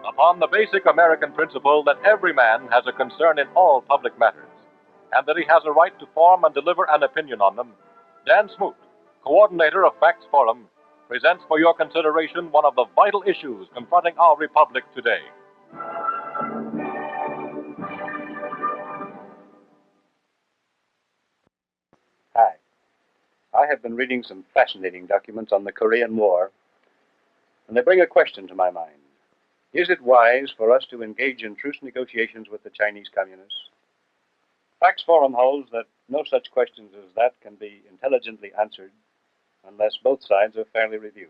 Upon the basic American principle that every man has a concern in all public matters, and that he has a right to form and deliver an opinion on them, Dan Smoot, coordinator of Facts Forum, presents for your consideration one of the vital issues confronting our republic today. Hi. I have been reading some fascinating documents on the Korean War, and they bring a question to my mind. Is it wise for us to engage in truce negotiations with the Chinese Communists? Facts Forum holds that no such questions as that can be intelligently answered unless both sides are fairly reviewed.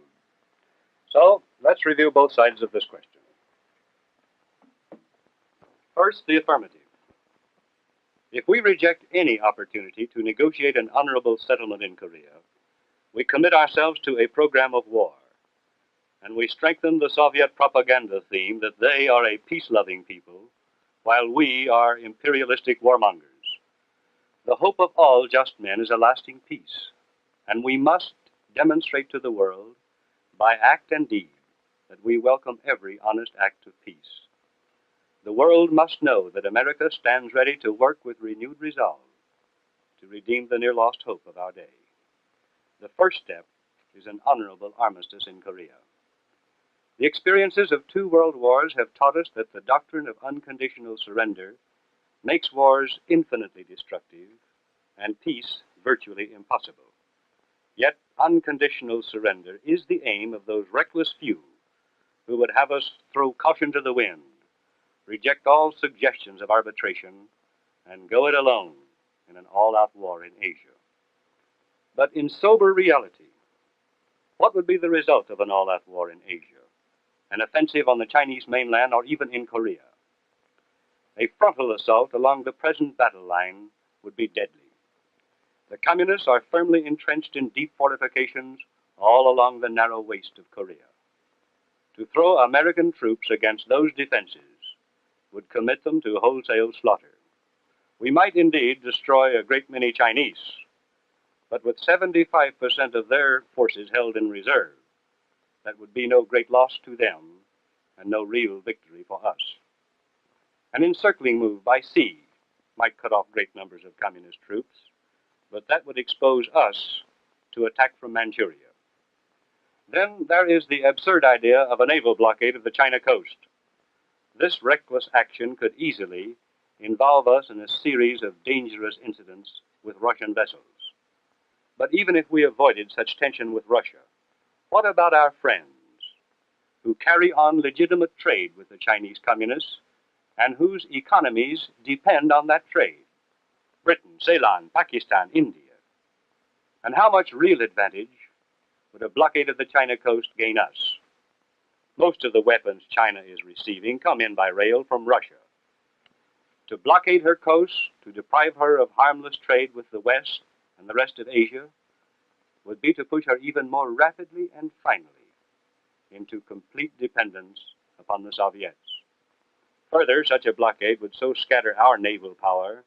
So, let's review both sides of this question. First, the affirmative. If we reject any opportunity to negotiate an honorable settlement in Korea, we commit ourselves to a program of war, and we strengthen the Soviet propaganda theme that they are a peace-loving people, while we are imperialistic warmongers. The hope of all just men is a lasting peace, and we must demonstrate to the world, by act and deed, that we welcome every honest act of peace. The world must know that America stands ready to work with renewed resolve to redeem the near-lost hope of our day. The first step is an honorable armistice in Korea. The experiences of 2 world wars have taught us that the doctrine of unconditional surrender makes wars infinitely destructive and peace virtually impossible. Yet unconditional surrender is the aim of those reckless few who would have us throw caution to the wind, reject all suggestions of arbitration, and go it alone in an all-out war in Asia. But in sober reality, what would be the result of an all-out war in Asia? An offensive on the Chinese mainland or even in Korea? A frontal assault along the present battle line would be deadly. The Communists are firmly entrenched in deep fortifications all along the narrow waist of Korea. To throw American troops against those defenses would commit them to wholesale slaughter. We might indeed destroy a great many Chinese, but with 75% of their forces held in reserve, that would be no great loss to them and no real victory for us. An encircling move by sea might cut off great numbers of communist troops, but that would expose us to attack from Manchuria. Then there is the absurd idea of a naval blockade of the China coast. This reckless action could easily involve us in a series of dangerous incidents with Russian vessels. But even if we avoided such tension with Russia, what about our friends who carry on legitimate trade with the Chinese Communists and whose economies depend on that trade? Britain, Ceylon, Pakistan, India. And how much real advantage would a blockade of the China coast gain us? Most of the weapons China is receiving come in by rail from Russia. To blockade her coast, to deprive her of harmless trade with the West and the rest of Asia, would be to push her even more rapidly and finally into complete dependence upon the Soviets. Further, such a blockade would so scatter our naval power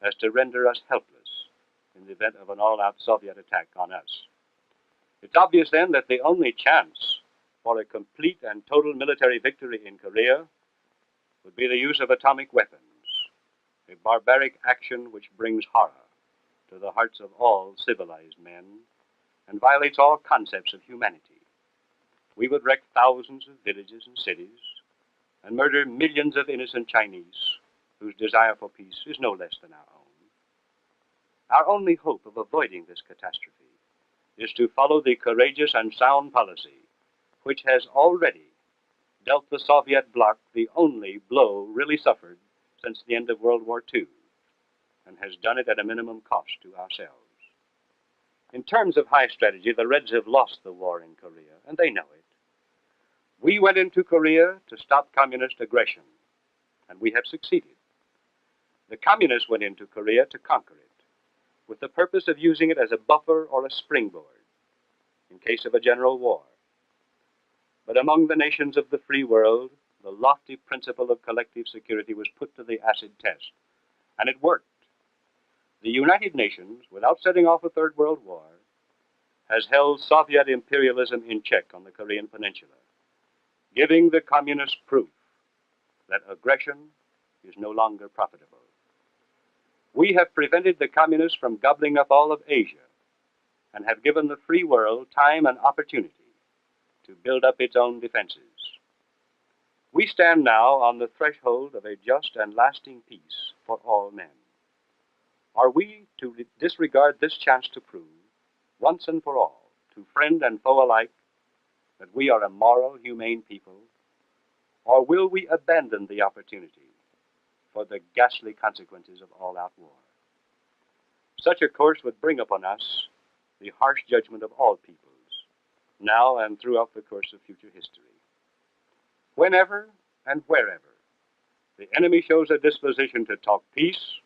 as to render us helpless in the event of an all-out Soviet attack on us. It's obvious then that the only chance for a complete and total military victory in Korea would be the use of atomic weapons, a barbaric action which brings horror to the hearts of all civilized men and violates all concepts of humanity. We would wreck thousands of villages and cities and murder millions of innocent Chinese whose desire for peace is no less than our own. Our only hope of avoiding this catastrophe is to follow the courageous and sound policy which has already dealt the Soviet bloc the only blow really suffered since the end of World War II, and has done it at a minimum cost to ourselves. In terms of high strategy, the Reds have lost the war in Korea, and they know it. We went into Korea to stop communist aggression, and we have succeeded. The communists went into Korea to conquer it, with the purpose of using it as a buffer or a springboard in case of a general war. But among the nations of the free world, the lofty principle of collective security was put to the acid test, and it worked. The United Nations, without setting off a Third World War, has held Soviet imperialism in check on the Korean Peninsula. giving the communists proof that aggression is no longer profitable. We have prevented the communists from gobbling up all of Asia and have given the free world time and opportunity to build up its own defenses. We stand now on the threshold of a just and lasting peace for all men. Are we to disregard this chance to prove, once and for all, to friend and foe alike, that we are a moral, humane people, or will we abandon the opportunity for the ghastly consequences of all-out war? Such a course would bring upon us the harsh judgment of all peoples, now and throughout the course of future history. Whenever and wherever the enemy shows a disposition to talk peace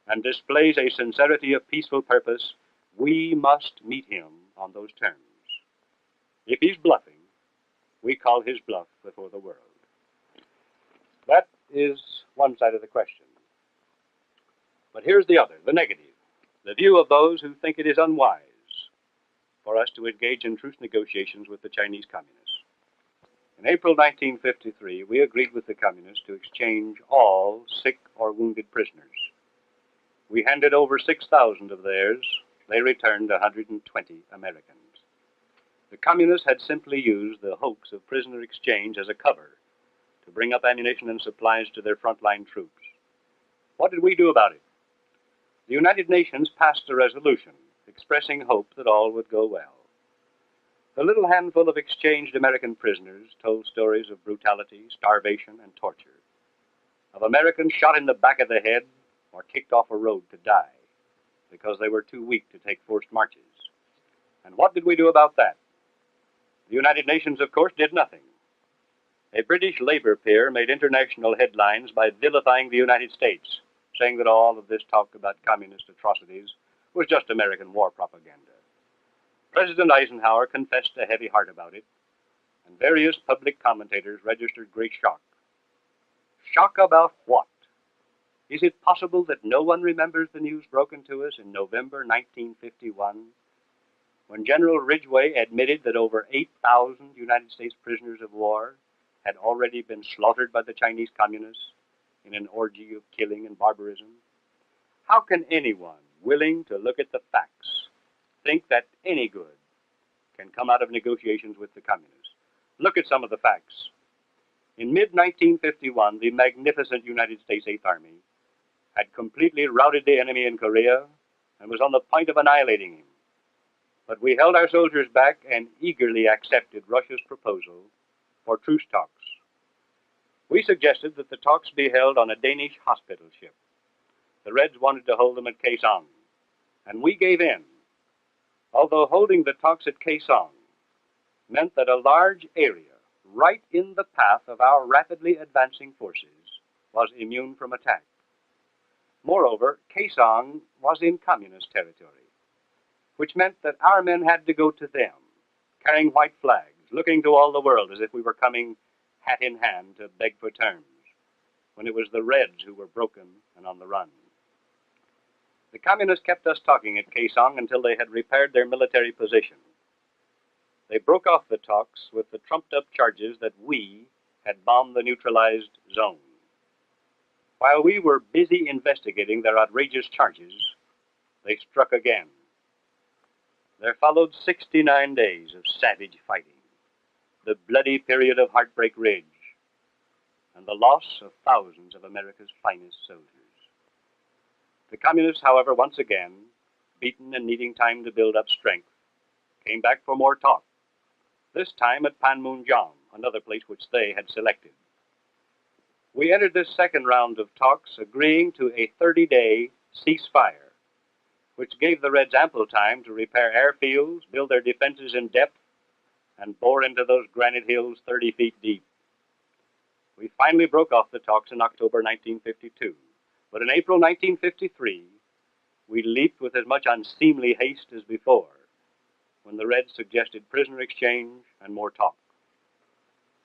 and displays a sincerity of peaceful purpose, we must meet him on those terms. If he's bluffing, we call his bluff before the world. That is one side of the question. But here's the other, the negative, the view of those who think it is unwise for us to engage in truce negotiations with the Chinese Communists. In April 1953, we agreed with the Communists to exchange all sick or wounded prisoners. We handed over 6,000 of theirs. They returned 120 Americans. The Communists had simply used the hoax of prisoner exchange as a cover to bring up ammunition and supplies to their frontline troops. What did we do about it? The United Nations passed a resolution expressing hope that all would go well. The little handful of exchanged American prisoners told stories of brutality, starvation, and torture, of Americans shot in the back of the head or kicked off a road to die because they were too weak to take forced marches. And what did we do about that? The United Nations, of course, did nothing. A British labor peer made international headlines by vilifying the United States, saying that all of this talk about communist atrocities was just American war propaganda. President Eisenhower confessed a heavy heart about it, and various public commentators registered great shock. Shock about what? Is it possible that no one remembers the news broken to us in November 1951, when General Ridgway admitted that over 8,000 United States prisoners of war had already been slaughtered by the Chinese Communists in an orgy of killing and barbarism? How can anyone willing to look at the facts think that any good can come out of negotiations with the Communists? Look at some of the facts. In mid-1951, the magnificent United States Eighth Army had completely routed the enemy in Korea and was on the point of annihilating him. But we held our soldiers back and eagerly accepted Russia's proposal for truce talks. We suggested that the talks be held on a Danish hospital ship. The Reds wanted to hold them at Kaesong, and we gave in, although holding the talks at Kaesong meant that a large area right in the path of our rapidly advancing forces was immune from attack. Moreover, Kaesong was in communist territory, which meant that our men had to go to them, carrying white flags, looking to all the world as if we were coming hat in hand to beg for terms, when it was the Reds who were broken and on the run. The Communists kept us talking at Kaesong until they had repaired their military position. They broke off the talks with the trumped-up charges that we had bombed the neutralized zone. While we were busy investigating their outrageous charges, they struck again. There followed 69 days of savage fighting, the bloody period of Heartbreak Ridge, and the loss of thousands of America's finest soldiers. The Communists, however, once again, beaten and needing time to build up strength, came back for more talk, this time at Panmunjom, another place which they had selected. We entered this second round of talks agreeing to a 30-day ceasefire, which gave the Reds ample time to repair airfields, build their defenses in depth, and bore into those granite hills 30 feet deep. We finally broke off the talks in October 1952, but in April 1953, we leaped with as much unseemly haste as before, when the Reds suggested prisoner exchange and more talk.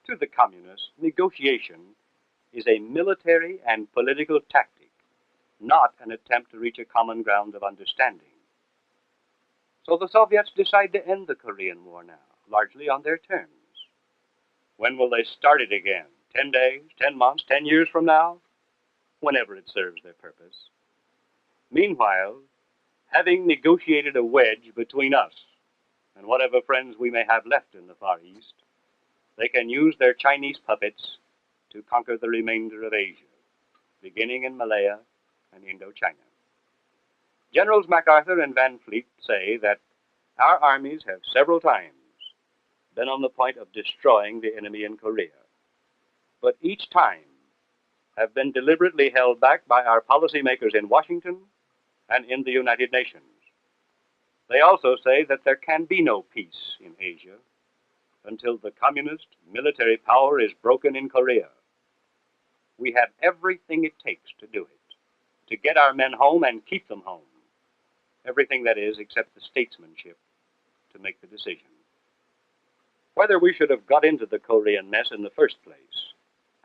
To the Communists, negotiation is a military and political tactic, not an attempt to reach a common ground of understanding. So the Soviets decide to end the Korean War now, largely on their terms. When will they start it again? 10 days, 10 months, 10 years from now? Whenever it serves their purpose. Meanwhile, having negotiated a wedge between us and whatever friends we may have left in the Far East, they can use their Chinese puppets to conquer the remainder of Asia, beginning in Malaya and Indochina. Generals MacArthur and Van Fleet say that our armies have several times been on the point of destroying the enemy in Korea, but each time have been deliberately held back by our policymakers in Washington and in the United Nations. They also say that there can be no peace in Asia until the communist military power is broken in Korea. We have everything it takes to do it, to get our men home and keep them home. Everything, that is, except the statesmanship to make the decision. Whether we should have got into the Korean mess in the first place,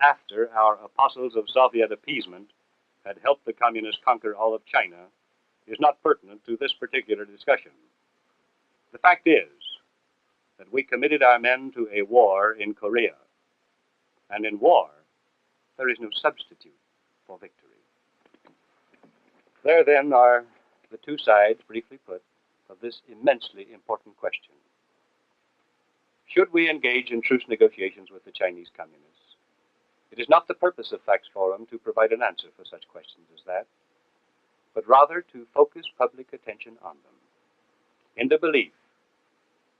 after our apostles of Soviet appeasement had helped the communists conquer all of China, is not pertinent to this particular discussion. The fact is that we committed our men to a war in Korea, and in war there is no substitute for victory. There then are the two sides, briefly put, of this immensely important question. Should we engage in truce negotiations with the Chinese Communists? It is not the purpose of Facts Forum to provide an answer for such questions as that, but rather to focus public attention on them, in the belief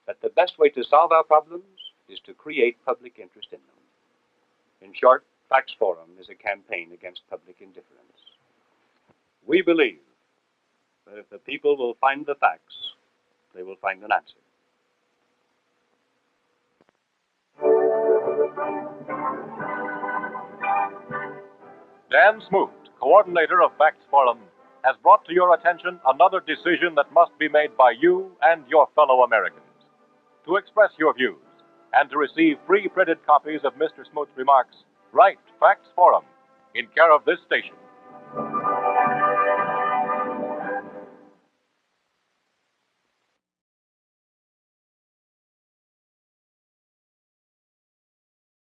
that the best way to solve our problems is to create public interest in them. In short, Facts Forum is a campaign against public indifference. We believe that if the people will find the facts, they will find an answer. Dan Smoot, coordinator of Facts Forum, has brought to your attention another decision that must be made by you and your fellow Americans. To express your views and to receive free printed copies of Mr. Smoot's remarks, write Facts Forum in care of this station.